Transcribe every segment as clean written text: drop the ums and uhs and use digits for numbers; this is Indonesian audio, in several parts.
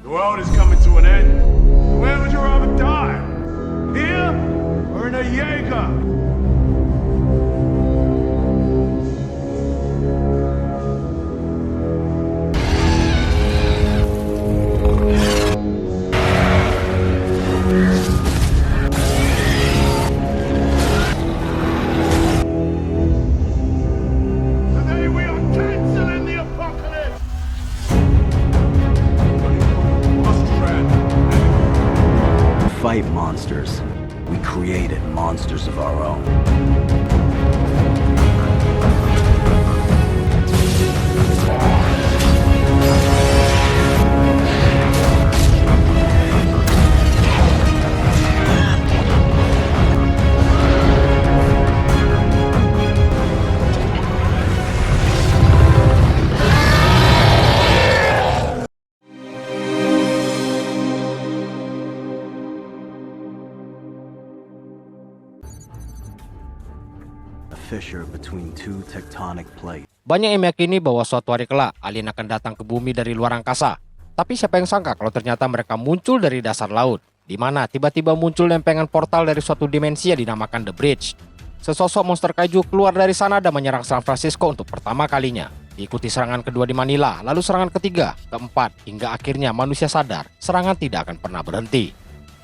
The world is coming to an end. Where would you rather die? Here or in a Jaeger? Today we are canceling the apocalypse. Fight monsters. We created monsters of our own. A fissure between two tectonic plates. Banyak yang meyakini bahwa suatu hari kelak alien akan datang ke bumi dari luar angkasa. Tapi siapa yang sangka kalau ternyata mereka muncul dari dasar laut, di mana tiba-tiba muncul lempengan portal dari suatu dimensi yang dinamakan The Bridge. Sesosok monster kaiju keluar dari sana dan menyerang San Francisco untuk pertama kalinya. Diikuti serangan kedua di Manila, lalu serangan ketiga, keempat, hingga akhirnya manusia sadar serangan tidak akan pernah berhenti.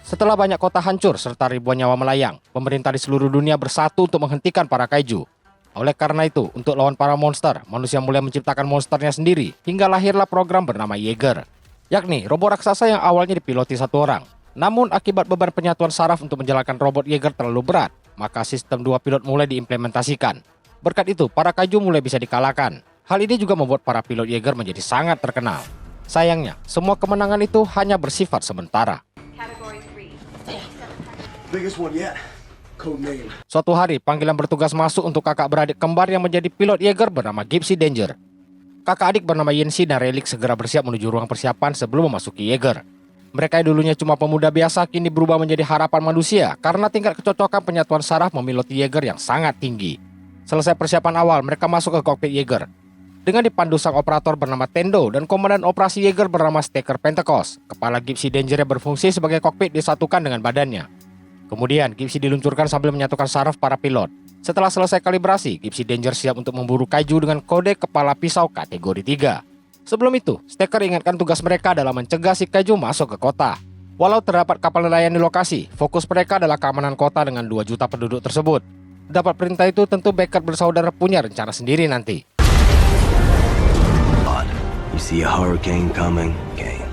Setelah banyak kota hancur serta ribuan nyawa melayang, pemerintah di seluruh dunia bersatu untuk menghentikan para kaiju. Oleh karena itu, untuk lawan para monster, manusia mulai menciptakan monsternya sendiri, hingga lahirlah program bernama Jaeger, yakni robot raksasa yang awalnya dipiloti satu orang. Namun akibat beban penyatuan saraf untuk menjalankan robot Jaeger terlalu berat, maka sistem dua pilot mulai diimplementasikan. Berkat itu, para kaiju mulai bisa dikalahkan. Hal ini juga membuat para pilot Jaeger menjadi sangat terkenal. Sayangnya, semua kemenangan itu hanya bersifat sementara. Biggest one yet. Code name. Suatu hari, panggilan bertugas masuk untuk kakak beradik kembar yang menjadi pilot Jaeger bernama Gypsy Danger. Kakak adik bernama Yancy dan Relic segera bersiap menuju ruang persiapan sebelum memasuki Jaeger. Mereka yang dulunya cuma pemuda biasa kini berubah menjadi harapan manusia karena tingkat kecocokan penyatuan saraf memiloti Jaeger yang sangat tinggi. Selesai persiapan awal, mereka masuk ke kokpit Jaeger. Dengan dipandu sang operator bernama Tendo dan komandan operasi Jaeger bernama Staker Pentecost, kepala Gypsy Danger yang berfungsi sebagai kokpit disatukan dengan badannya. Kemudian, Gypsy diluncurkan sambil menyatukan saraf para pilot. Setelah selesai kalibrasi, Gypsy Danger siap untuk memburu kaiju dengan kode kepala pisau kategori 3. Sebelum itu, Staker ingatkan tugas mereka adalah mencegah si kaiju masuk ke kota. Walau terdapat kapal nelayan di lokasi, fokus mereka adalah keamanan kota dengan 2 juta penduduk tersebut. Dapat perintah itu tentu Beckett bersaudara punya rencana sendiri nanti. You see a hurricane coming, Kane.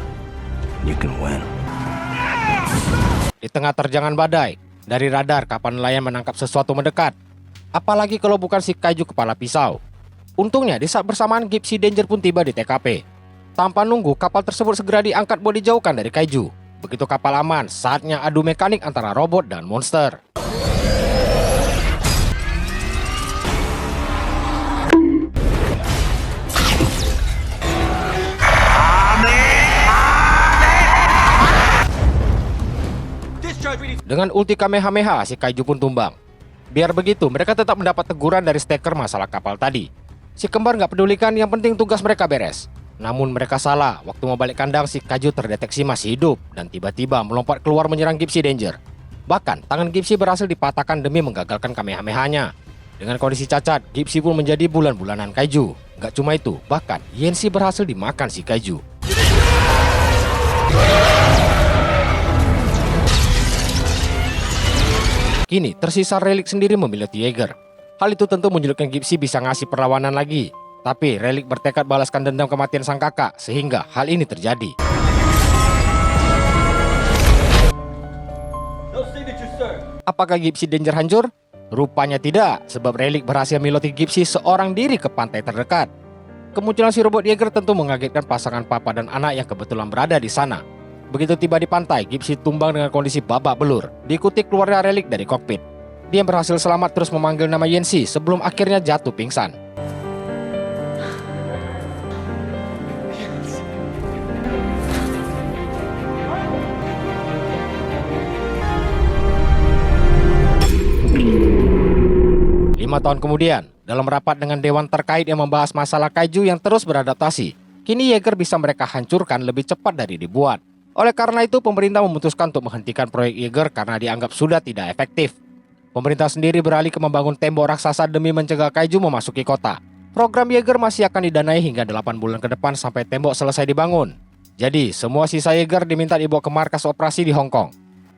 You can win. Di tengah terjangan badai, dari radar kapal nelayan menangkap sesuatu mendekat. Apalagi kalau bukan si kaiju kepala pisau. Untungnya di saat bersamaan Gypsy Danger pun tiba di TKP. Tanpa nunggu, kapal tersebut segera diangkat buat dijauhkan dari kaiju. Begitu kapal aman, saatnya adu mekanik antara robot dan monster. Dengan ulti Kamehameha, si kaiju pun tumbang. Biar begitu, mereka tetap mendapat teguran dari Staker masalah kapal tadi. Si kembar nggak pedulikan, yang penting tugas mereka beres. Namun mereka salah, waktu mau balik kandang si kaiju terdeteksi masih hidup dan tiba-tiba melompat keluar menyerang Gypsy Danger. Bahkan, tangan Gypsy berhasil dipatahkan demi menggagalkan Kamehamehanya. Dengan kondisi cacat, Gypsy pun menjadi bulan-bulanan kaiju. Nggak cuma itu, bahkan Yancy berhasil dimakan si kaiju. Kini, tersisa Relic sendiri memiliki Jaeger. Hal itu tentu menyulitkan Gypsy bisa ngasih perlawanan lagi. Tapi Relic bertekad balaskan dendam kematian sang kakak, sehingga hal ini terjadi. Apakah Gypsy Danger hancur? Rupanya tidak, sebab Relic berhasil meloti Gypsy seorang diri ke pantai terdekat. Kemunculan si robot Jaeger tentu mengagetkan pasangan papa dan anak yang kebetulan berada di sana. Begitu tiba di pantai, Gypsy tumbang dengan kondisi babak belur, diikuti keluarnya Relic dari kokpit. Dia berhasil selamat terus memanggil nama Yancy sebelum akhirnya jatuh pingsan. Lima tahun kemudian, dalam rapat dengan dewan terkait yang membahas masalah kaiju yang terus beradaptasi, Kini Yeager bisa mereka hancurkan lebih cepat dari dibuat. Oleh karena itu, pemerintah memutuskan untuk menghentikan proyek Yeager karena dianggap sudah tidak efektif. Pemerintah sendiri beralih ke membangun tembok raksasa demi mencegah kaiju memasuki kota. Program Yeager masih akan didanai hingga 8 bulan ke depan sampai tembok selesai dibangun. Jadi, semua sisa Yeager diminta dibawa ke markas operasi di Hong Kong.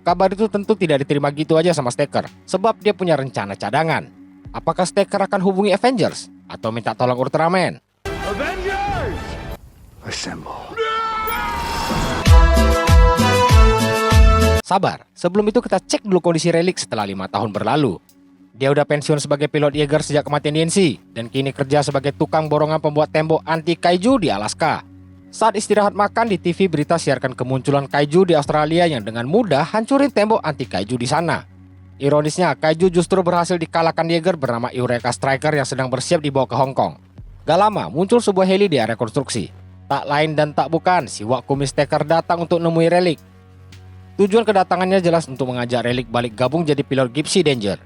Kabar itu tentu tidak diterima gitu aja sama Stacker, sebab dia punya rencana cadangan. Apakah Stacker akan hubungi Avengers? Atau minta tolong Ultraman? Avengers! Assemble. Sabar, sebelum itu kita cek dulu kondisi Relic setelah 5 tahun berlalu. Dia udah pensiun sebagai pilot Yeager sejak kematian DNC, dan kini kerja sebagai tukang borongan pembuat tembok anti kaiju di Alaska. Saat istirahat makan di TV, berita siarkan kemunculan kaiju di Australia yang dengan mudah hancurin tembok anti kaiju di sana. Ironisnya, kaiju justru berhasil dikalahkan Yeager bernama Eureka Striker yang sedang bersiap dibawa ke Hong Kong. Gak lama, muncul sebuah heli di area konstruksi. Tak lain dan tak bukan, si Wak Kumis Stacker datang untuk nemui Relic. Tujuan kedatangannya jelas untuk mengajak Relic balik gabung jadi pilot Gypsy Danger.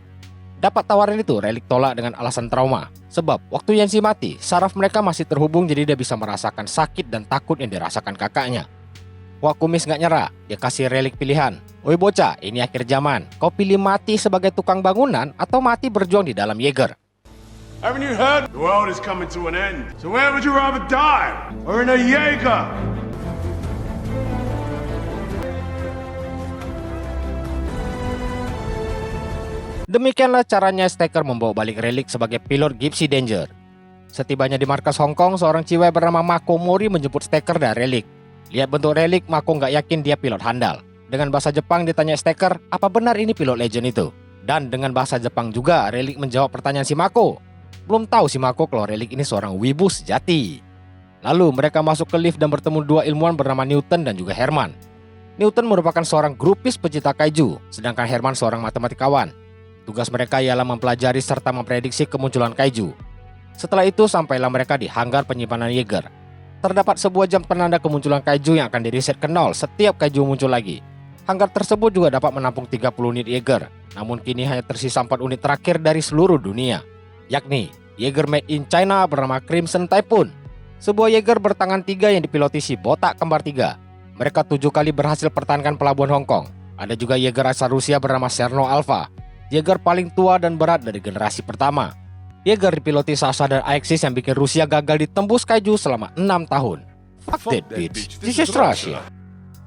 Dapat tawaran itu, Relic tolak dengan alasan trauma. Sebab, waktu Yancy mati, saraf mereka masih terhubung jadi dia bisa merasakan sakit dan takut yang dirasakan kakaknya. Wak Kumis gak nyerah, dia kasih Relic pilihan. Woi bocah, ini akhir zaman. Kau pilih mati sebagai tukang bangunan atau mati berjuang di dalam Yeager? Haven't you heard? The world is coming to an end. So where would you rather die? Or in a Jaeger? Demikianlah caranya Stacker membawa balik Relic sebagai pilot Gypsy Danger. Setibanya di markas Hong Kong, seorang cewek bernama Mako Mori menjemput Stacker dan Relic. Lihat bentuk Relic, Mako nggak yakin dia pilot handal. Dengan bahasa Jepang ditanya Stacker, apa benar ini pilot legend itu? Dan dengan bahasa Jepang juga, Relic menjawab pertanyaan si Mako. Belum tahu si Mako kalau Relic ini seorang wibu sejati. Lalu mereka masuk ke lift dan bertemu dua ilmuwan bernama Newton dan juga Herman. Newton merupakan seorang grupis pecinta kaiju, sedangkan Herman seorang matematikawan. Tugas mereka ialah mempelajari serta memprediksi kemunculan kaiju. Setelah itu sampailah mereka di hanggar penyimpanan Yeager. Terdapat sebuah jam penanda kemunculan kaiju yang akan di-reset ke 0 setiap kaiju muncul lagi. Hanggar tersebut juga dapat menampung 30 unit Yeager, namun kini hanya tersisa 4 unit terakhir dari seluruh dunia, yakni Yeager made in China bernama Crimson Typhoon, sebuah Yeager bertangan 3 yang dipiloti si botak kembar 3. Mereka 7 kali berhasil pertahankan pelabuhan Hong Kong. Ada juga Yeager asal Rusia bernama Cherno Alpha, Yeager paling tua dan berat dari generasi pertama. Yeager dipiloti Sasha dan Alexis yang bikin Rusia gagal ditembus kaiju selama 6 tahun. Fuck that bitch, this is Russia.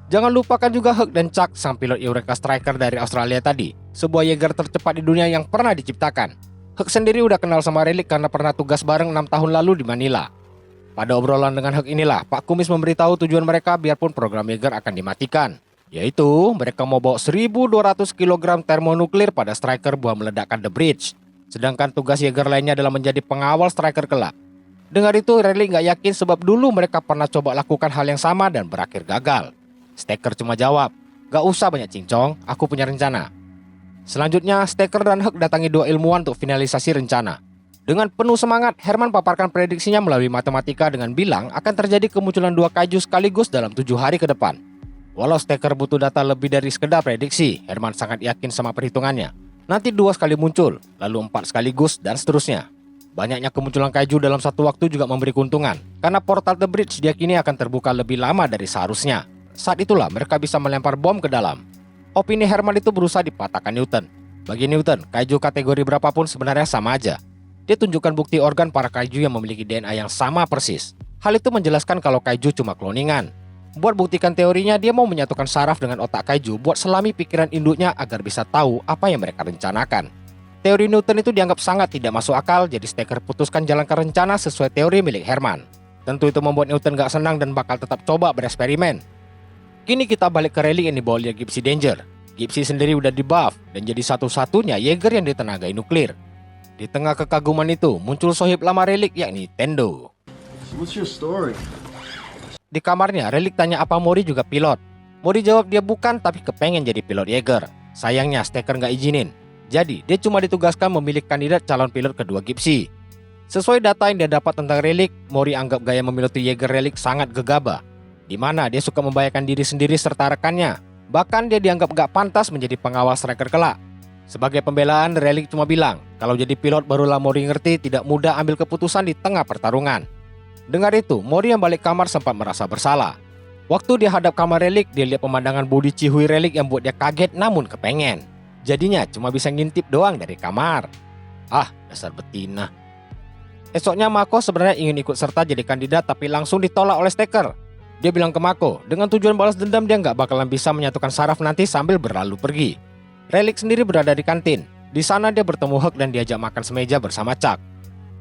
Jangan lupakan juga Huk dan Chuck, sang pilot Eureka Striker dari Australia tadi, sebuah Yeager tercepat di dunia yang pernah diciptakan. Huk sendiri udah kenal sama Relic karena pernah tugas bareng 6 tahun lalu di Manila. Pada obrolan dengan Huk inilah, Pak Kumis memberitahu tujuan mereka biarpun program Yeager akan dimatikan, yaitu mereka mau bawa 1.200 kg termonuklir pada Striker buat meledakkan The Bridge. Sedangkan tugas Yeager lainnya adalah menjadi pengawal Striker kelak. Dengar itu, Relic gak yakin sebab dulu mereka pernah coba lakukan hal yang sama dan berakhir gagal. Stacker cuma jawab, gak usah banyak cincong, aku punya rencana. Selanjutnya, Stacker dan Huk datangi dua ilmuwan untuk finalisasi rencana. Dengan penuh semangat, Herman paparkan prediksinya melalui matematika dengan bilang akan terjadi kemunculan 2 kaiju sekaligus dalam 7 hari ke depan. Walau Stacker butuh data lebih dari sekedar prediksi, Herman sangat yakin sama perhitungannya. Nanti 2 sekali muncul, lalu 4 sekaligus, dan seterusnya. Banyaknya kemunculan kaiju dalam satu waktu juga memberi keuntungan, karena portal The Bridge diyakini akan terbuka lebih lama dari seharusnya. Saat itulah mereka bisa melempar bom ke dalam. Opini Herman itu berusaha dipatahkan Newton. Bagi Newton, kaiju kategori berapapun sebenarnya sama aja. Dia tunjukkan bukti organ para kaiju yang memiliki DNA yang sama persis. Hal itu menjelaskan kalau kaiju cuma kloningan. Buat buktikan teorinya, dia mau menyatukan saraf dengan otak kaiju buat selami pikiran induknya agar bisa tahu apa yang mereka rencanakan. Teori Newton itu dianggap sangat tidak masuk akal, jadi Stacker putuskan jalankan rencana sesuai teori milik Herman. Tentu itu membuat Newton gak senang dan bakal tetap coba bereksperimen. Kini kita balik ke Relic yang dibawa oleh Gypsy Danger. Gypsy sendiri udah di-buff dan jadi satu-satunya Yeager yang ditenagai nuklir. Di tengah kekaguman itu, muncul sohib lama Relic yakni Tendo. What's your story? Di kamarnya, Relic tanya apa Mori juga pilot. Mori jawab dia bukan, tapi kepengen jadi pilot Yeager. Sayangnya Stacker nggak izinin. Jadi, dia cuma ditugaskan memilih kandidat calon pilot kedua Gypsy. Sesuai data yang dia dapat tentang Relic, Mori anggap gaya memiliki Yeager Relic sangat gegabah, di mana dia suka membahayakan diri sendiri serta rekannya. Bahkan dia dianggap gak pantas menjadi pengawal Striker kelak. Sebagai pembelaan, Relic cuma bilang, kalau jadi pilot barulah Mori ngerti tidak mudah ambil keputusan di tengah pertarungan. Dengar itu, Mori yang balik kamar sempat merasa bersalah. Waktu dia hadap kamar relik, dia lihat pemandangan bodi cihui relik yang buat dia kaget namun kepengen. Jadinya cuma bisa ngintip doang dari kamar. Ah, dasar betina. Esoknya Mako sebenarnya ingin ikut serta jadi kandidat tapi langsung ditolak oleh Stacker. Dia bilang ke Mako, dengan tujuan balas dendam dia nggak bakalan bisa menyatukan saraf nanti sambil berlalu pergi. Relik sendiri berada di kantin. Di sana dia bertemu Hek dan diajak makan semeja bersama Chuck.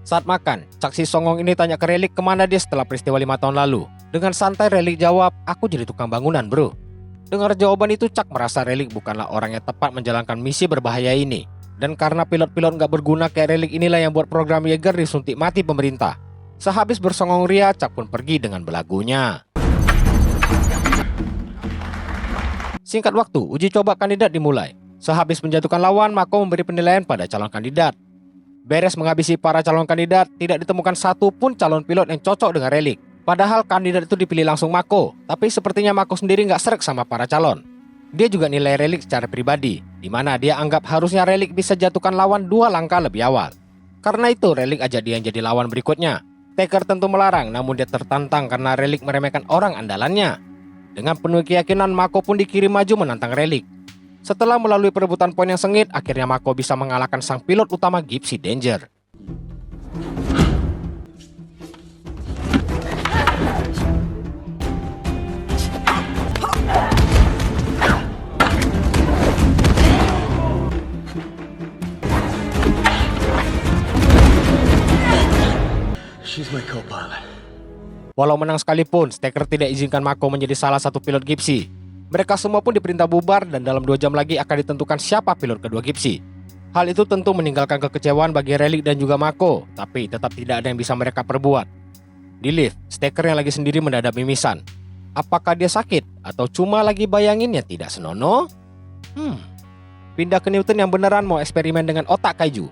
Saat makan, Chuck si songong ini tanya ke Relik kemana dia setelah peristiwa 5 tahun lalu. Dengan santai Relik jawab, aku jadi tukang bangunan bro. Dengar jawaban itu, Chuck merasa Relik bukanlah orang yang tepat menjalankan misi berbahaya ini. Dan karena pilot-pilot nggak berguna kayak Relik inilah yang buat program Yeager disuntik mati pemerintah. Sehabis bersongong ria, Chuck pun pergi dengan belagunya. Singkat waktu, uji coba kandidat dimulai. Sehabis menjatuhkan lawan, Mako memberi penilaian pada calon kandidat. Beres menghabisi para calon kandidat, tidak ditemukan satu pun calon pilot yang cocok dengan Relik. Padahal kandidat itu dipilih langsung Mako, tapi sepertinya Mako sendiri nggak srek sama para calon. Dia juga nilai Relik secara pribadi, di mana dia anggap harusnya Relik bisa jatuhkan lawan 2 langkah lebih awal. Karena itu Relik ajak dia yang jadi lawan berikutnya. Stacker tentu melarang, namun dia tertantang karena Relik meremehkan orang andalannya. Dengan penuh keyakinan, Mako pun dikirim maju menantang Relik. Setelah melalui perebutan poin yang sengit, akhirnya Mako bisa mengalahkan sang pilot utama Gypsy Danger. She's my co-pilot. Walau menang sekalipun, Stacker tidak izinkan Mako menjadi salah satu pilot Gypsy. Mereka semua pun diperintah bubar dan dalam 2 jam lagi akan ditentukan siapa pilot kedua Gypsy. Hal itu tentu meninggalkan kekecewaan bagi Relik dan juga Mako, tapi tetap tidak ada yang bisa mereka perbuat. Di lift, Stacker yang lagi sendiri mendadak mimisan. Apakah dia sakit atau cuma lagi bayanginnya tidak senonoh? Pindah ke Newton yang beneran mau eksperimen dengan otak kaiju.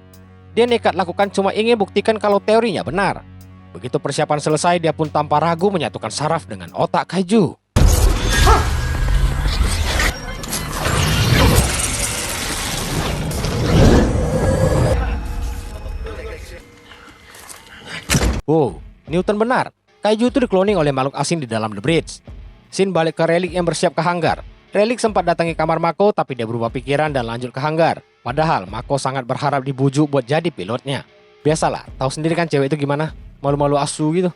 Dia nekat lakukan cuma ingin buktikan kalau teorinya benar. Begitu persiapan selesai, dia pun tanpa ragu menyatukan saraf dengan otak kaiju. Wow, Newton benar. Kaiju itu dikloning oleh makhluk asing di dalam The Bridge. Sin balik ke Relik yang bersiap ke hanggar. Relik sempat datangi kamar Mako tapi dia berubah pikiran dan lanjut ke hanggar. Padahal Mako sangat berharap dibujuk buat jadi pilotnya. Biasalah, tahu sendiri kan cewek itu gimana? Malu-malu asu gitu.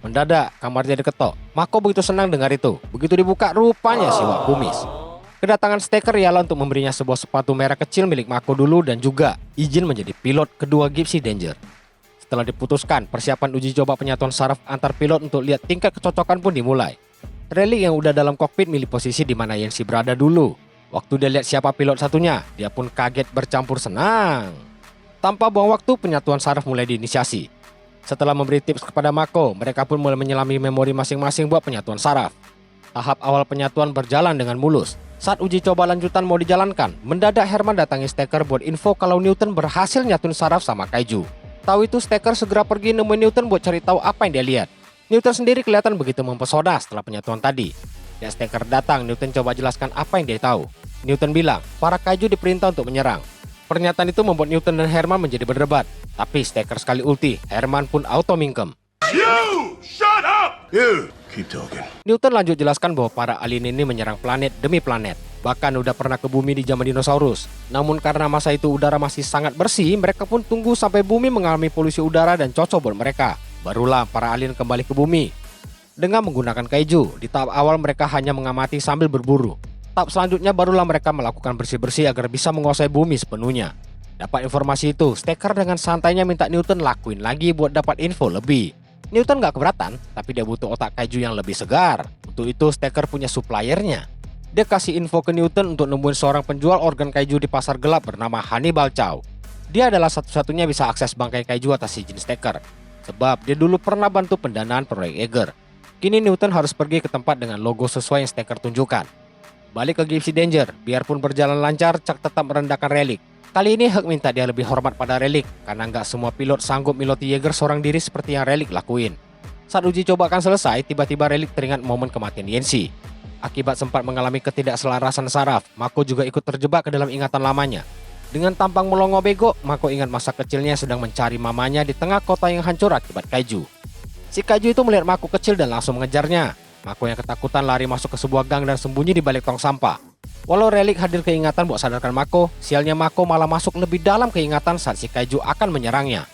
Mendadak, kamarnya diketok. Mako begitu senang dengar itu. Begitu dibuka, rupanya si Wak Kumis. Kedatangan Stacker ialah untuk memberinya sebuah sepatu merah kecil milik Mako dulu dan juga izin menjadi pilot kedua Gypsy Danger. Setelah diputuskan, persiapan uji coba penyatuan saraf antar pilot untuk lihat tingkat kecocokan pun dimulai. Relik yang udah dalam kokpit milih posisi di mana Yancy berada dulu. Waktu dia lihat siapa pilot satunya, dia pun kaget bercampur senang. Tanpa buang waktu, penyatuan saraf mulai diinisiasi. Setelah memberi tips kepada Mako, mereka pun mulai menyelami memori masing-masing buat penyatuan saraf. Tahap awal penyatuan berjalan dengan mulus. Saat uji coba lanjutan mau dijalankan, mendadak Herman datangi Stacker buat info kalau Newton berhasil nyatuin saraf sama kaiju. Tahu itu, Stacker segera pergi nemuin Newton buat cari tahu apa yang dia lihat. Newton sendiri kelihatan begitu mempesona setelah penyatuan tadi. Dan Stacker datang, Newton coba jelaskan apa yang dia tahu. Newton bilang, para kaiju diperintah untuk menyerang. Pernyataan itu membuat Newton dan Herman menjadi berdebat. Tapi Stacker sekali ulti, Herman pun auto mingkem. You! Shut up! You keep talking. Newton lanjut jelaskan bahwa para alien ini menyerang planet demi planet. Bahkan udah pernah ke bumi di zaman dinosaurus. Namun karena masa itu udara masih sangat bersih, mereka pun tunggu sampai bumi mengalami polusi udara dan cocok buat mereka. Barulah para alien kembali ke bumi. Dengan menggunakan kaiju, di tahap awal mereka hanya mengamati sambil berburu. Tahap selanjutnya barulah mereka melakukan bersih-bersih agar bisa menguasai bumi sepenuhnya. Dapat informasi itu, Stacker dengan santainya minta Newton lakuin lagi buat dapat info lebih. Newton gak keberatan, tapi dia butuh otak kaiju yang lebih segar. Untuk itu Stacker punya suppliernya. Dia kasih info ke Newton untuk nemuin seorang penjual organ kaiju di pasar gelap bernama Hannibal Chow. Dia adalah satu-satunya bisa akses bangkai kaiju atas izin Stacker. Sebab dia dulu pernah bantu pendanaan proyek Yeager. Kini Newton harus pergi ke tempat dengan logo sesuai yang Stacker tunjukkan. Balik ke Gypsy Danger, biarpun berjalan lancar, Chuck tetap merendahkan Relik. Kali ini Hek minta dia lebih hormat pada Relik, karena nggak semua pilot sanggup miloti Yeager seorang diri seperti yang Relik lakuin. Saat uji coba akan selesai, tiba-tiba Relik teringat momen kematian Yancy. Akibat sempat mengalami ketidakselarasan saraf, Mako juga ikut terjebak ke dalam ingatan lamanya. Dengan tampang melongo bego, Mako ingat masa kecilnya sedang mencari mamanya di tengah kota yang hancur akibat kaiju. Si Kaiju itu melihat Mako kecil dan langsung mengejarnya. Mako yang ketakutan lari masuk ke sebuah gang dan sembunyi di balik tong sampah. Walau relik hadir keingatan buat sadarkan Mako, sialnya Mako malah masuk lebih dalam keingatan saat si Kaiju akan menyerangnya.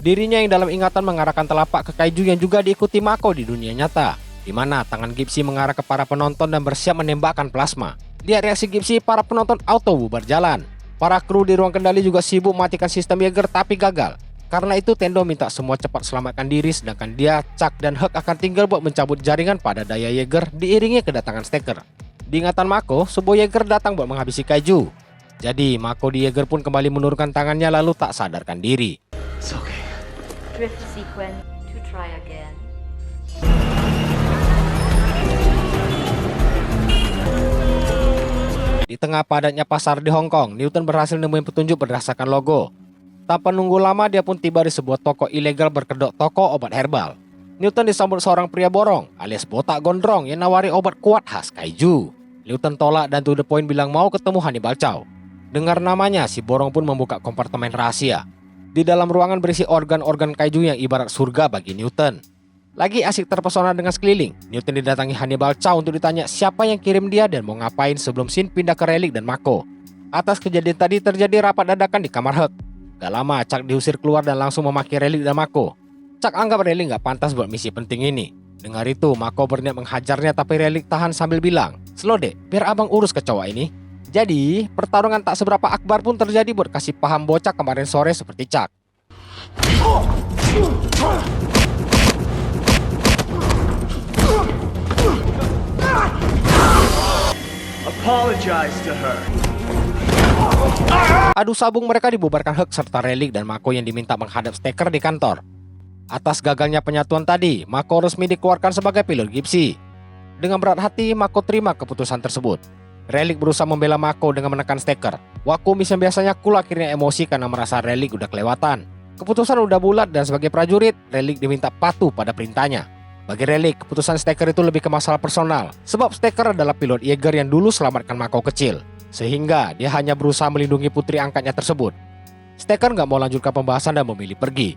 Dirinya yang dalam ingatan mengarahkan telapak ke Kaiju yang juga diikuti Mako di dunia nyata, di mana tangan Gipsy mengarah ke para penonton dan bersiap menembakkan plasma. Lihat reaksi Gipsy, para penonton auto bubar jalan. Para kru di ruang kendali juga sibuk matikan sistem Jaeger tapi gagal. Karena itu Tendo minta semua cepat selamatkan diri, sedangkan dia, Chuck, dan Huk akan tinggal buat mencabut jaringan pada daya Jaeger diiringi kedatangan Stacker. Di ingatan Mako, sebuah Jaeger datang buat menghabisi Kaiju. Jadi Mako di Jaeger pun kembali menurunkan tangannya lalu tak sadarkan diri. It's okay. Drift sequence to try again. Di tengah padatnya pasar di Hong Kong, Newton berhasil nemuin petunjuk berdasarkan logo. Tanpa nunggu lama, dia pun tiba di sebuah toko ilegal berkedok toko obat herbal. Newton disambut seorang pria borong alias botak gondrong yang nawari obat kuat khas Kaiju. Newton tolak dan to the point bilang mau ketemu Hannibal Chow. Dengar namanya, si borong pun membuka kompartemen rahasia. Di dalam ruangan berisi organ-organ Kaiju yang ibarat surga bagi Newton. Lagi asik terpesona dengan sekeliling, Newton didatangi Hannibal Chow untuk ditanya siapa yang kirim dia dan mau ngapain sebelum Shin pindah ke Relik dan Mako. Atas kejadian tadi terjadi rapat dadakan di kamar Huk. Gak lama Chuck diusir keluar dan langsung memaki Relik dan Mako. Chuck anggap Relik gak pantas buat misi penting ini. Dengar itu, Mako berniat menghajarnya tapi Relik tahan sambil bilang, "Slow dek, biar abang urus kecoa ini." Jadi, pertarungan tak seberapa akbar pun terjadi buat kasih paham bocah kemarin sore seperti Chuck. Apologize to her. Adu sabung mereka dibubarkan Huk serta Relik dan Mako yang diminta menghadap Stacker di kantor. Atas gagalnya penyatuan tadi, Mako resmi dikeluarkan sebagai pilot Gipsy. Dengan berat hati, Mako terima keputusan tersebut. Relik berusaha membela Mako dengan menekan Stacker. Wakumis yang biasanya cool akhirnya emosi karena merasa Relik udah kelewatan. Keputusan udah bulat dan sebagai prajurit, Relik diminta patuh pada perintahnya. Bagi Relik, keputusan Stacker itu lebih ke masalah personal, sebab Stacker adalah pilot Jaeger yang dulu selamatkan Mako kecil. Sehingga dia hanya berusaha melindungi putri angkatnya tersebut. Stacker nggak mau lanjutkan pembahasan dan memilih pergi.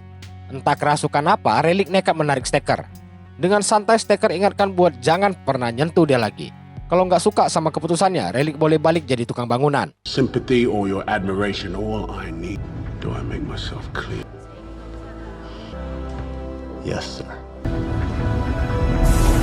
Entah kerasukan apa, Relik nekat menarik Stacker. Dengan santai Stacker ingatkan buat jangan pernah nyentuh dia lagi. Kalau nggak suka sama keputusannya, Relik boleh balik jadi tukang bangunan. Sympathy or your admiration, all I need. Do I make myself clear? Yes, sir.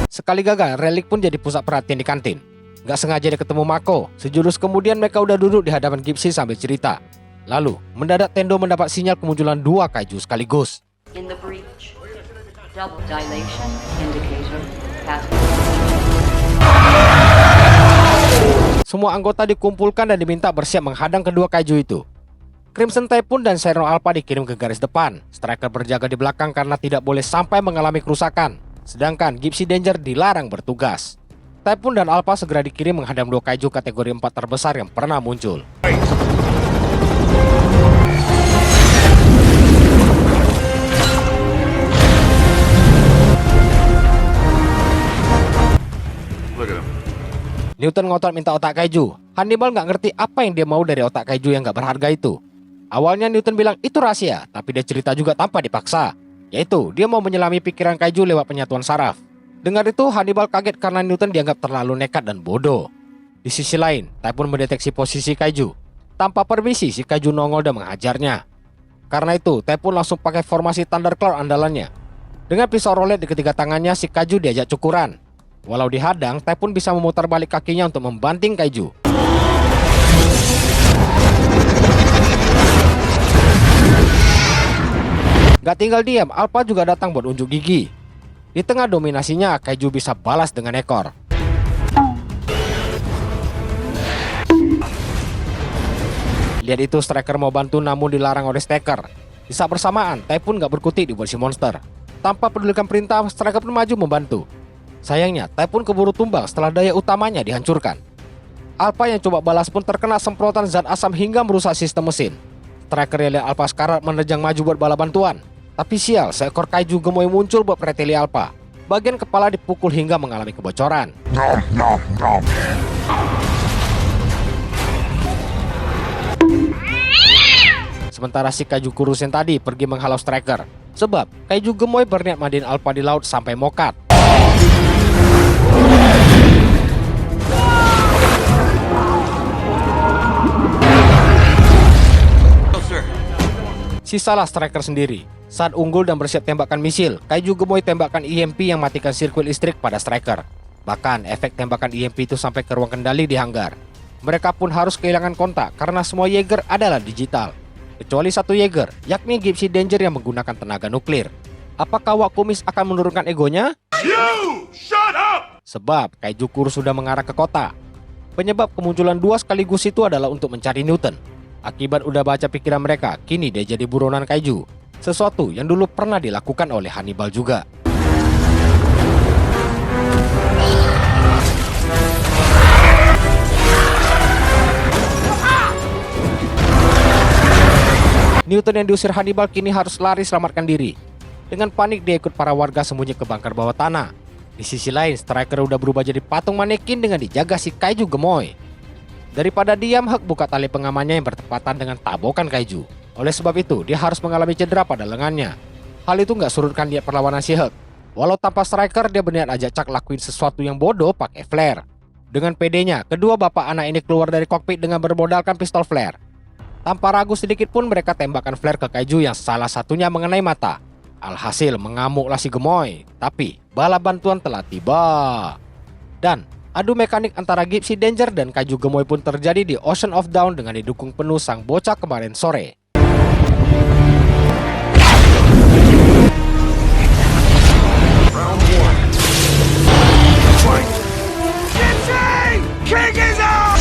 Sekali gagal, Relik pun jadi pusat perhatian di kantin. Gak sengaja dia ketemu Mako. Sejurus kemudian mereka udah duduk di hadapan Gipsy sambil cerita. Lalu, mendadak Tendo mendapat sinyal kemunculan dua Kaiju sekaligus. In the breach, double dilation indicator has. Semua anggota dikumpulkan dan diminta bersiap menghadang kedua Kaiju itu. Crimson Typhoon dan Siren Alpha dikirim ke garis depan. Striker berjaga di belakang karena tidak boleh sampai mengalami kerusakan. Sedangkan Gipsy Danger dilarang bertugas. Typhoon dan Alpha segera dikirim menghadang dua Kaiju kategori 4 terbesar yang pernah muncul. Look at him. Newton ngotot minta otak Kaiju. Hannibal nggak ngerti apa yang dia mau dari otak Kaiju yang nggak berharga itu. Awalnya Newton bilang itu rahasia, tapi dia cerita juga tanpa dipaksa. Yaitu, dia mau menyelami pikiran Kaiju lewat penyatuan saraf. Dengar itu, Hannibal kaget karena Newton dianggap terlalu nekat dan bodoh. Di sisi lain, Typhoon mendeteksi posisi Kaiju. Tanpa permisi, si Kaiju nongol dan menghajarnya. Karena itu, Typhoon langsung pakai formasi Thunderclaw andalannya. Dengan pisau rolet di ketiga tangannya, si Kaiju diajak cukuran. Walau dihadang, Typhoon bisa memutar balik kakinya untuk membanting Kaiju. Gak tinggal diam, Alpha juga datang buat unjuk gigi. Di tengah dominasinya, Kaiju bisa balas dengan ekor. Lihat itu, Striker mau bantu namun dilarang oleh Stacker. Di saat bersamaan, Typhoon gak berkutik dibuat si monster. Tanpa pedulikan perintah, Striker pun maju membantu. Sayangnya, Typhoon keburu tumbang setelah daya utamanya dihancurkan. Alpha yang coba balas pun terkena semprotan zat asam hingga merusak sistem mesin. Striker yang lihat Alpha sekarat menerjang maju buat bala bantuan. Tapi sial, seekor Kaiju gemoy muncul buat preteli Alpha. Bagian kepala dipukul hingga mengalami kebocoran. Sementara si Kaiju kurus yang tadi pergi menghalau Striker. Sebab Kaiju gemoy berniat mandiin Alpha di laut sampai mokat. Sisalah striker sendiri. Saat unggul dan bersiap tembakan misil, Kaiju gemoy tembakan EMP yang matikan sirkuit listrik pada striker. Bahkan efek tembakan EMP itu sampai ke ruang kendali di hanggar. Mereka pun harus kehilangan kontak karena semua Jaeger adalah digital. Kecuali satu Jaeger, yakni Gypsy Danger yang menggunakan tenaga nuklir. Apakah Wak Kumis akan menurunkan egonya? You! Shut up! Sebab Kaiju Kurus sudah mengarah ke kota. Penyebab kemunculan dua sekaligus itu adalah untuk mencari Newton. Akibat udah baca pikiran mereka, kini dia jadi buronan Kaiju. Sesuatu yang dulu pernah dilakukan oleh Hannibal juga. Newton yang diusir Hannibal kini harus lari selamatkan diri. Dengan panik dia ikut para warga sembunyi ke bunker bawah tanah. Di sisi lain, Striker udah berubah jadi patung manekin dengan dijaga si Kaiju gemoy. Daripada diam, Hek buka tali pengamannya yang bertepatan dengan tabokan Kaiju. Oleh sebab itu, dia harus mengalami cedera pada lengannya. Hal itu nggak surutkan niat perlawanan si Hek. Walau tanpa Striker, dia berniat ajak Chuck lakuin sesuatu yang bodoh pakai flare. Dengan pedenya, kedua bapak anak ini keluar dari kokpit dengan bermodalkan pistol flare. Tanpa ragu sedikit pun mereka tembakan flare ke Kaiju yang salah satunya mengenai mata. Alhasil mengamuklah si gemoy. Tapi bala bantuan telah tiba. Dan adu mekanik antara Gypsy Danger dan Kaiju gemoy pun terjadi di Ocean of Dawn dengan didukung penuh sang bocah kemarin sore. Round one. Fight! Gypsy! King is out!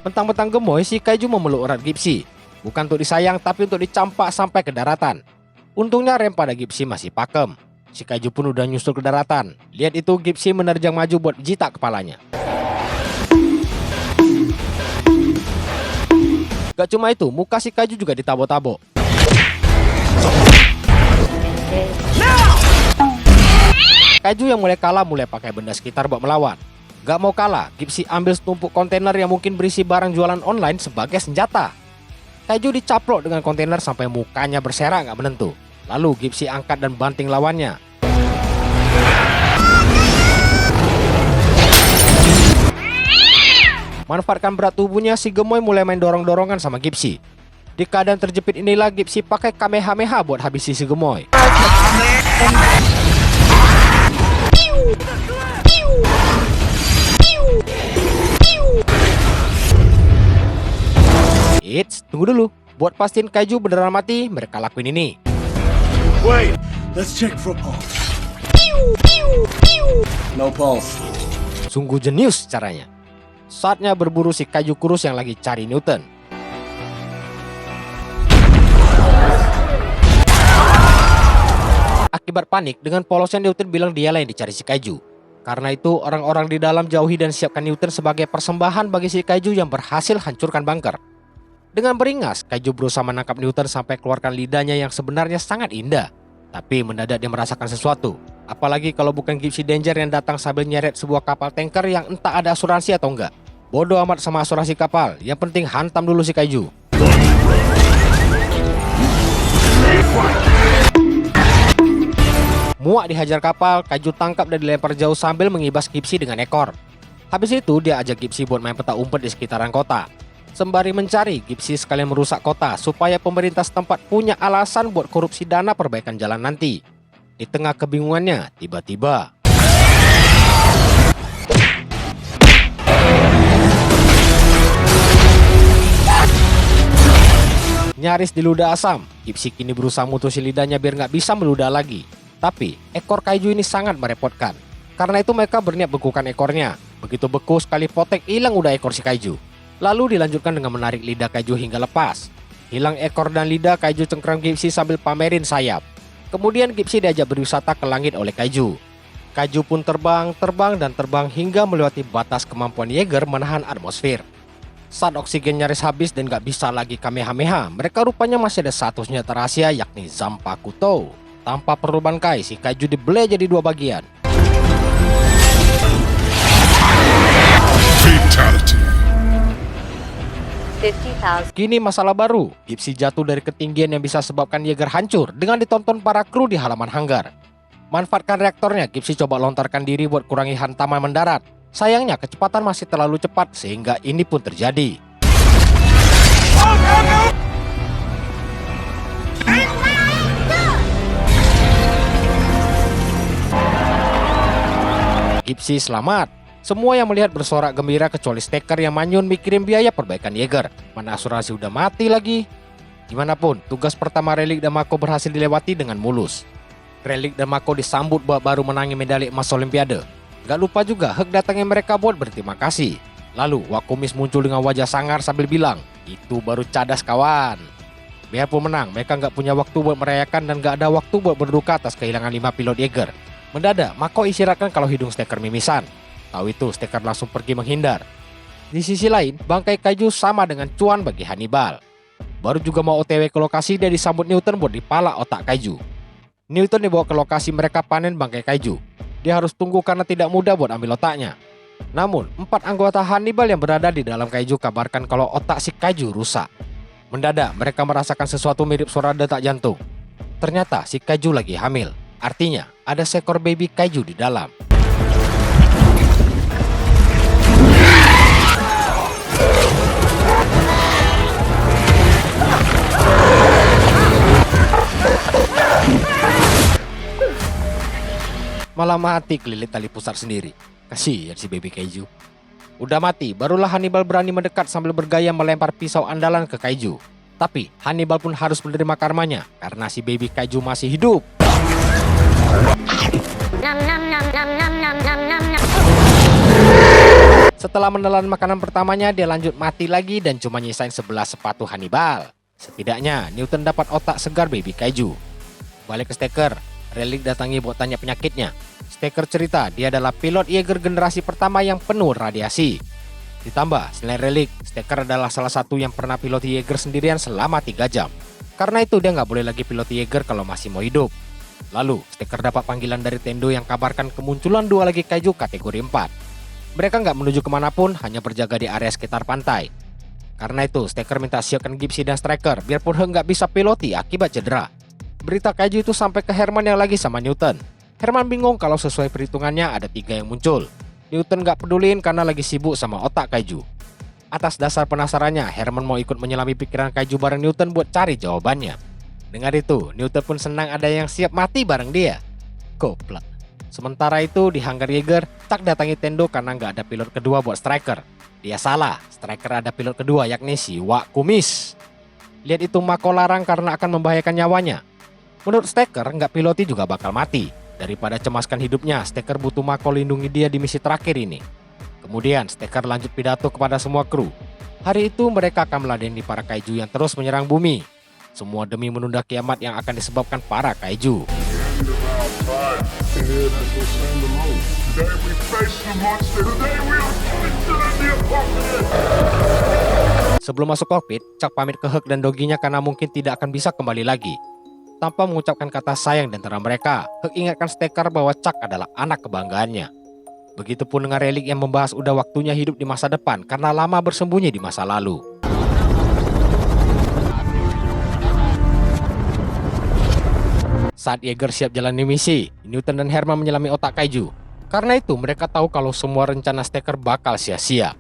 Mentang-mentang gemoy, si Kaiju memeluk erat Gypsy. Bukan untuk disayang, tapi untuk dicampak sampai ke daratan. Untungnya rem pada Gypsy masih pakem. Si Kaiju pun udah nyusul ke daratan. Lihat itu, Gypsy menerjang maju buat jitak kepalanya. Gak cuma itu, muka si Kaiju juga ditabo-tabo. Kaiju yang mulai kalah mulai pakai benda sekitar buat melawan. Gak mau kalah, Gypsy ambil setumpuk kontainer yang mungkin berisi barang jualan online sebagai senjata. Kaiju dicaplok dengan kontainer sampai mukanya berserak gak menentu. Lalu Gypsy angkat dan banting lawannya. Manfaatkan berat tubuhnya, si gemoy mulai main dorong-dorongan sama Gypsy. Di keadaan terjepit inilah Gypsy pakai Kamehameha buat habisi si gemoy. Eits, tunggu dulu. Buat pastiin Kaiju beneran mati, mereka lakuin ini. Wait! Let's check for pulse. No pulse. Sungguh jenius caranya. Saatnya berburu si Kaiju kurus yang lagi cari Newton. Akibat panik, dengan polosnya Newton bilang dialah yang dicari si Kaiju. Karena itu, orang-orang di dalam jauhi dan siapkan Newton sebagai persembahan bagi si Kaiju yang berhasil hancurkan bunker. Dengan beringas, Kaiju berusaha menangkap Newton sampai keluarkan lidahnya yang sebenarnya sangat indah. Tapi mendadak dia merasakan sesuatu. Apalagi kalau bukan Gypsy Danger yang datang sambil nyeret sebuah kapal tanker yang entah ada asuransi atau enggak. Bodoh amat sama asuransi kapal, yang penting hantam dulu si Kaiju. Muak dihajar kapal, Kaiju tangkap dan dilempar jauh sambil mengibas Gypsy dengan ekor. Habis itu dia ajak Gypsy buat main peta umpet di sekitaran kota. Sembari mencari, Gypsy sekalian merusak kota supaya pemerintah setempat punya alasan buat korupsi dana perbaikan jalan nanti. Di tengah kebingungannya, tiba-tiba nyaris diludah asam. Gypsy kini berusaha mutusin lidahnya biar nggak bisa meludah lagi. Tapi ekor Kaiju ini sangat merepotkan. Karena itu mereka berniat bekukan ekornya. Begitu beku sekali potek, hilang udah ekor si Kaiju. Lalu dilanjutkan dengan menarik lidah Kaiju hingga lepas. Hilang ekor dan lidah, Kaiju cengkram Gypsy sambil pamerin sayap. Kemudian Gypsy diajak berwisata ke langit oleh Kaiju. Kaiju pun terbang hingga melewati batas kemampuan Jaeger menahan atmosfer. Saat oksigen nyaris habis dan gak bisa lagi Kamehameha, mereka rupanya masih ada satu senjata rahasia, yakni Zanpakuto. Tanpa perlu bangkai, si Kaiju dibeleh jadi dua bagian. Fatality. 50,000. Kini masalah baru, Gipsy jatuh dari ketinggian yang bisa sebabkan Jaeger hancur dengan ditonton para kru di halaman hanggar. Manfaatkan reaktornya, Gipsy coba lontarkan diri buat kurangi hantaman mendarat. Sayangnya kecepatan masih terlalu cepat sehingga ini pun terjadi. Gipsy selamat. Semua yang melihat bersorak gembira kecuali Stacker yang manyun mikirin biaya perbaikan Jaeger. Mana asuransi udah mati lagi. Gimana pun, tugas pertama Relic dan Mako berhasil dilewati dengan mulus. Relic dan Mako disambut baru menangi medali emas Olimpiade. Gak lupa juga Hek datangin mereka buat berterima kasih. Lalu Wakumis muncul dengan wajah sangar sambil bilang, "Itu baru cadas kawan." Biarpun menang, mereka gak punya waktu buat merayakan dan gak ada waktu buat berduka atas kehilangan 5 pilot Jaeger. Mendadak, Mako isyaratkan kalau hidung Stacker mimisan. Tahu itu, Stacker langsung pergi menghindar. Di sisi lain, bangkai kaiju sama dengan cuan bagi Hannibal. Baru juga mau OTW ke lokasi, dia disambut Newton buat dipala otak kaiju. Newton dibawa ke lokasi mereka panen bangkai kaiju. Dia harus tunggu karena tidak mudah buat ambil otaknya. Namun, 4 anggota Hannibal yang berada di dalam kaiju kabarkan kalau otak si kaiju rusak. Mendadak, mereka merasakan sesuatu mirip suara detak jantung. Ternyata si kaiju lagi hamil. Artinya, ada seekor baby kaiju di dalam. Malah mati kelilit tali pusar sendiri. Kasihan si baby kaiju. Udah mati, barulah Hannibal berani mendekat sambil bergaya melempar pisau andalan ke kaiju. Tapi Hannibal pun harus menerima karmanya karena si baby kaiju masih hidup. Setelah menelan makanan pertamanya, dia lanjut mati lagi dan cuma nyisain 11 sepatu Hannibal. Setidaknya Newton dapat otak segar baby kaiju. Balik ke Stacker, Relic datangi buat tanya penyakitnya. Stacker cerita dia adalah pilot Jaeger generasi pertama yang penuh radiasi. Ditambah, selain Relic, Stacker adalah salah satu yang pernah pilot Jaeger sendirian selama 3 jam. Karena itu dia nggak boleh lagi pilot Jaeger kalau masih mau hidup. Lalu, Stacker dapat panggilan dari Tendo yang kabarkan kemunculan 2 lagi kaiju kategori 4. Mereka nggak menuju kemanapun, hanya berjaga di area sekitar pantai. Karena itu, Stacker minta siapkan Gipsy dan Striker, biarpun Heng nggak bisa piloti akibat cedera. Berita kaiju itu sampai ke Herman yang lagi sama Newton. Herman bingung kalau sesuai perhitungannya ada 3 yang muncul. Newton gak peduliin karena lagi sibuk sama otak kaiju. Atas dasar penasarannya, Herman mau ikut menyelami pikiran kaiju bareng Newton buat cari jawabannya. Dengar itu, Newton pun senang ada yang siap mati bareng dia. Goblok. Sementara itu di hanggar Jaeger, Chuck datangi Tendo karena gak ada pilot kedua buat Striker. Dia salah, Striker ada pilot kedua yakni si Wakumis. Lihat itu Mako larang karena akan membahayakan nyawanya. Menurut Stacker, nggak piloti juga bakal mati. Daripada cemaskan hidupnya, Stacker butuh Mako lindungi dia di misi terakhir ini. Kemudian, Stacker lanjut pidato kepada semua kru. Hari itu mereka akan meladeni para kaiju yang terus menyerang bumi. Semua demi menunda kiamat yang akan disebabkan para kaiju. Sebelum masuk kokpit, Chuck pamit ke Hek dan Doginya karena mungkin tidak akan bisa kembali lagi. Tanpa mengucapkan kata sayang di antara mereka, Hek ingatkan Stacker bahwa Chuck adalah anak kebanggaannya. Begitupun dengan Relic yang membahas udah waktunya hidup di masa depan karena lama bersembunyi di masa lalu. Saat Jaeger siap jalani misi, Newton dan Herman menyelami otak kaiju. Karena itu mereka tahu kalau semua rencana Stacker bakal sia-sia.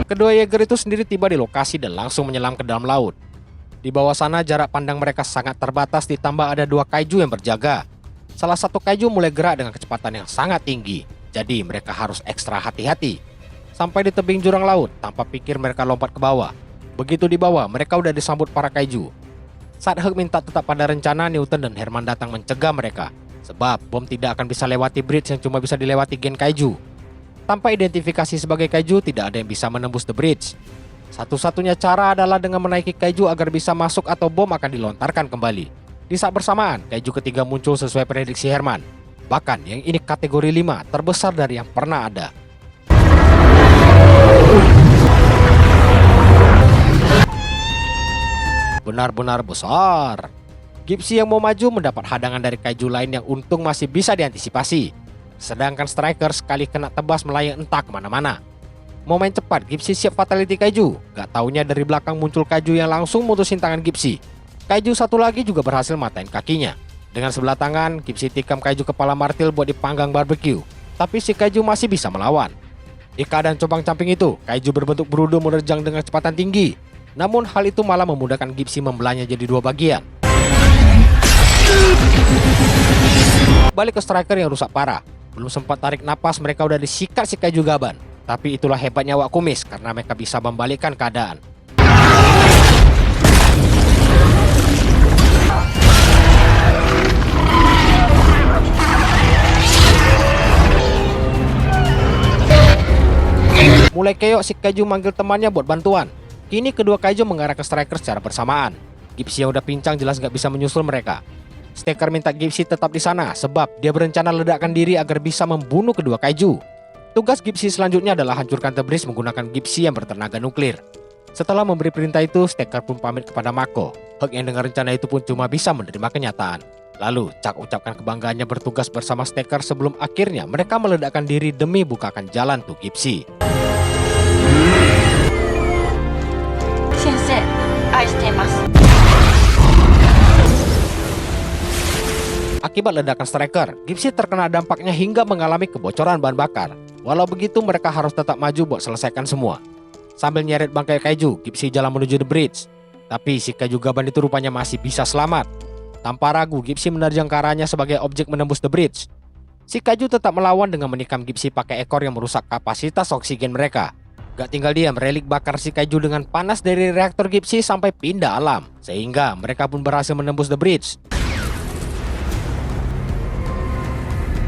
Kedua Jaeger itu sendiri tiba di lokasi dan langsung menyelam ke dalam laut. Di bawah sana jarak pandang mereka sangat terbatas ditambah ada 2 kaiju yang berjaga. Salah satu kaiju mulai gerak dengan kecepatan yang sangat tinggi. Jadi mereka harus ekstra hati-hati. Sampai di tebing jurang laut, tanpa pikir mereka lompat ke bawah. Begitu di bawah, mereka udah disambut para kaiju. Saat Hek minta tetap pada rencana, Newton dan Herman datang mencegah mereka. Sebab bom tidak akan bisa lewati bridge yang cuma bisa dilewati gen kaiju. Tanpa identifikasi sebagai kaiju, tidak ada yang bisa menembus the bridge. Satu-satunya cara adalah dengan menaiki kaiju agar bisa masuk atau bom akan dilontarkan kembali. Di saat bersamaan, kaiju ketiga muncul sesuai prediksi Herman. Bahkan yang ini kategori 5, terbesar dari yang pernah ada. Benar-benar besar. Gipsy yang mau maju mendapat hadangan dari kaiju lain yang untung masih bisa diantisipasi. Sedangkan Striker sekali kena tebas melayang entah kemana-mana. Mau main cepat, Gipsy siap fatality kaiju. Gak taunya dari belakang muncul kaiju yang langsung mutusin tangan Gipsy. Kaiju satu lagi juga berhasil matain kakinya. Dengan sebelah tangan, Gipsy tikam kaiju kepala martil buat dipanggang barbecue. Tapi si kaiju masih bisa melawan. Di keadaan compang-camping itu, kaiju berbentuk berudu menerjang dengan kecepatan tinggi. Namun hal itu malah memudahkan Gipsy membelahnya jadi dua bagian. Balik ke Striker yang rusak parah. Belum sempat tarik napas mereka udah disikat si kaiju gaban. Tapi itulah hebatnya Wak Kumis karena mereka bisa membalikkan keadaan. Mulai keok si kaiju manggil temannya buat bantuan. Kini kedua kaiju mengarah ke Striker secara bersamaan. Gipsy yang udah pincang jelas gak bisa menyusul mereka. Striker minta Gipsy tetap di sana sebab dia berencana ledakkan diri agar bisa membunuh kedua kaiju. Tugas Gipsy selanjutnya adalah hancurkan The Bridge menggunakan Gipsy yang bertenaga nuklir. Setelah memberi perintah itu, Striker pun pamit kepada Mako. Hulk yang dengar rencana itu pun cuma bisa menerima kenyataan. Lalu, Chuck ucapkan kebanggaannya bertugas bersama Striker sebelum akhirnya mereka meledakkan diri demi bukakan jalan untuk Gipsy. Sensei, aishitemasu. Akibat ledakan Striker, Gipsy terkena dampaknya hingga mengalami kebocoran bahan bakar. Walau begitu, mereka harus tetap maju buat selesaikan semua. Sambil nyeret bangkai kaiju, Gipsy jalan menuju The Bridge. Tapi si kaiju gaban itu rupanya masih bisa selamat. Tanpa ragu, Gipsy menerjang ke arahnya sebagai objek menembus The Bridge. Si kaiju tetap melawan dengan menikam Gipsy pakai ekor yang merusak kapasitas oksigen mereka. Gak tinggal diam, Relic bakar si kaiju dengan panas dari reaktor Gipsy sampai pindah alam. Sehingga mereka pun berhasil menembus The Bridge.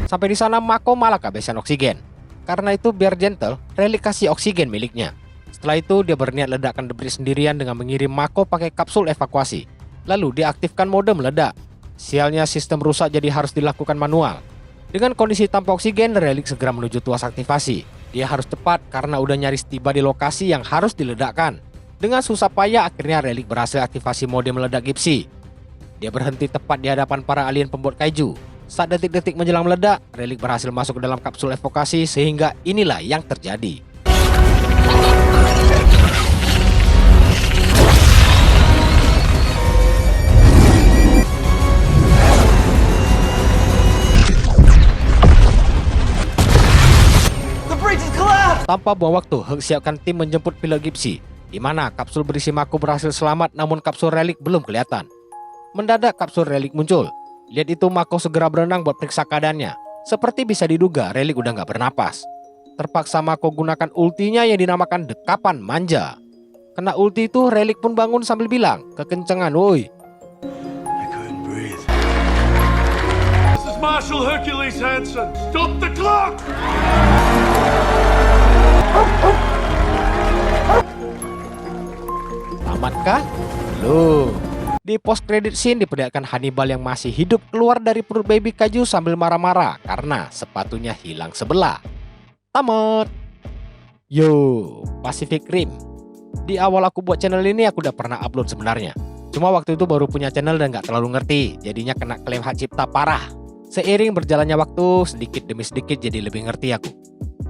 Sampai di sana Mako malah kehabisan oksigen. Karena itu biar gentle, Relic kasih oksigen miliknya. Setelah itu dia berniat ledakkan The Bridge sendirian dengan mengirim Mako pakai kapsul evakuasi. Lalu diaktifkan mode meledak. Sialnya sistem rusak jadi harus dilakukan manual. Dengan kondisi tanpa oksigen, Relic segera menuju tuas aktivasi. Dia harus cepat karena udah nyaris tiba di lokasi yang harus diledakkan. Dengan susah payah akhirnya Relic berhasil aktivasi mode meledak Gipsy. Dia berhenti tepat di hadapan para alien pembuat kaiju. Saat detik-detik menjelang meledak, Relic berhasil masuk ke dalam kapsul evokasi sehingga inilah yang terjadi. Tanpa buang waktu, Hulk siapkan tim menjemput pilot Gipsy, di mana kapsul berisi Mako berhasil selamat namun kapsul Relic belum kelihatan. Mendadak kapsul Relic muncul. Lihat itu Mako segera berenang buat periksa keadaannya. Seperti bisa diduga, Relic udah gak bernapas. Terpaksa Mako gunakan ultinya yang dinamakan dekapan manja. Kena ulti itu, Relic pun bangun sambil bilang, kekencengan woi. I couldn't breathe. This is Marshal Hercules Hansen. Stop the clock! Tamatkah? Belum. Di post credit scene diperlihatkan Hannibal yang masih hidup keluar dari perut baby kaiju sambil marah-marah karena sepatunya hilang sebelah. Tamat. Yo, Pacific Rim. Di awal aku buat channel ini aku udah pernah upload sebenarnya. Cuma waktu itu baru punya channel dan gak terlalu ngerti, jadinya kena klaim hak cipta parah. Seiring berjalannya waktu, sedikit demi sedikit jadi lebih ngerti aku.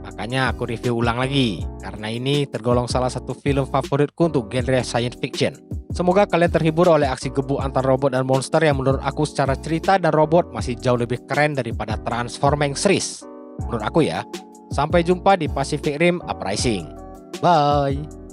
Makanya aku review ulang lagi, karena ini tergolong salah satu film favoritku untuk genre science fiction. Semoga kalian terhibur oleh aksi gebuk antar robot dan monster yang menurut aku secara cerita dan robot masih jauh lebih keren daripada Transforming series. Menurut aku ya. Sampai jumpa di Pacific Rim Uprising. Bye.